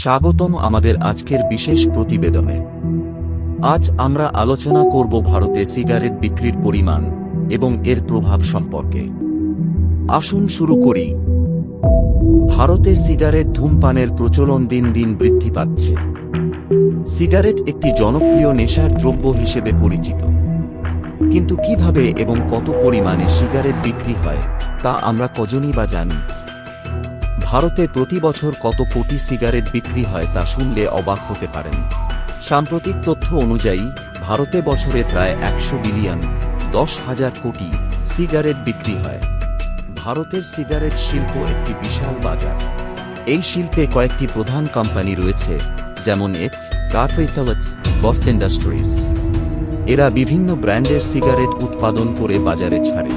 স্বাগতম আমাদের আজকের বিশেষ প্রতিবেদনে। আজ আমরা আলোচনা করব ভারতে সিগারেট বিক্রির পরিমাণ এবং এর প্রভাব সম্পর্কে। আসুন শুরু করি। ভারতে সিগারেট ধূমপানের প্রচলন দিন দিন বৃদ্ধি পাচ্ছে। সিগারেট একটি জনপ্রিয় নেশার দ্রব্য হিসেবে পরিচিত, কিন্তু কিভাবে এবং কত পরিমাণে সিগারেট বিক্রি হয় তা আমরা কজনই বা জানি। ভারতে প্রতি বছর কত কোটি সিগারেট বিক্রি হয় তা শুনলে অবাক হতে পারেন। সাম্প্রতিক তথ্য অনুযায়ী ভারতে বছরে প্রায় 100 বিলিয়ন 10,000 কোটি সিগারেট বিক্রি হয়। ভারতের সিগারেট শিল্প একটি বিশাল বাজার। এই শিল্পে কয়েকটি প্রধান কোম্পানি রয়েছে, যেমন ফিলিপস, বস ইন্ডাস্ট্রিজ। এরা বিভিন্ন ব্র্যান্ডের সিগারেট উৎপাদন করে বাজারে ছাড়ে।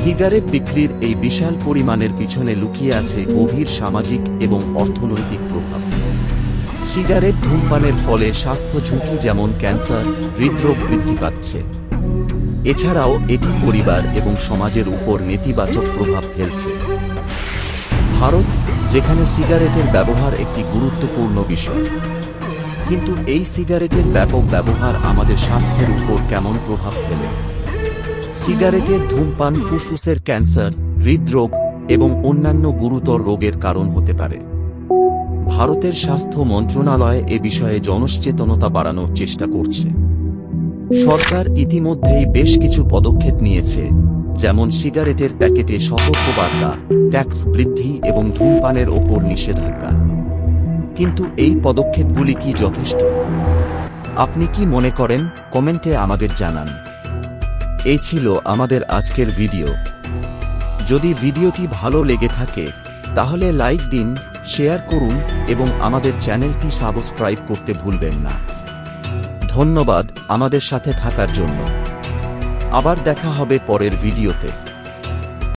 সিগারেট বিক্রির এই বিশাল পরিমাণের পিছনে লুকিয়ে আছে গভীর সামাজিক এবং অর্থনৈতিক প্রভাব। সিগারেট ধূমপানের ফলে স্বাস্থ্য ঝুঁকি যেমন ক্যান্সার, হৃদরোগ বৃদ্ধি পাচ্ছে। এছাড়াও এটি পরিবার এবং সমাজের উপর নেতিবাচক প্রভাব ফেলছে। ভারত, যেখানে সিগারেটের ব্যবহার একটি গুরুত্বপূর্ণ বিষয়, কিন্তু এই সিগারেটের ব্যাপক ব্যবহার আমাদের স্বাস্থ্যের উপর কেমন প্রভাব ফেলে? সিগারেটের ধূমপান ফুসফুসের ক্যান্সার, হৃদরোগ এবং অন্যান্য গুরুতর রোগের কারণ হতে পারে। ভারতের স্বাস্থ্য মন্ত্রণালয় এ বিষয়ে জনসচেতনতা বাড়ানোর চেষ্টা করছে। সরকার ইতিমধ্যেই বেশ কিছু পদক্ষেপ নিয়েছে, যেমন সিগারেটের প্যাকেটে সতর্কবার্তা, ট্যাক্স বৃদ্ধি এবং ধূমপানের ওপর নিষেধাজ্ঞা। কিন্তু এই পদক্ষেপগুলি কি যথেষ্ট? আপনি কি মনে করেন? কমেন্টে আমাদের জানান। এই ছিল আমাদের আজকের ভিডিও। যদি ভিডিওটি ভালো লেগে থাকে তাহলে লাইক দিন, শেয়ার করুন এবং আমাদের চ্যানেলটি সাবস্ক্রাইব করতে ভুলবেন না। ধন্যবাদ আমাদের সাথে থাকার জন্য। আবার দেখা হবে পরের ভিডিওতে।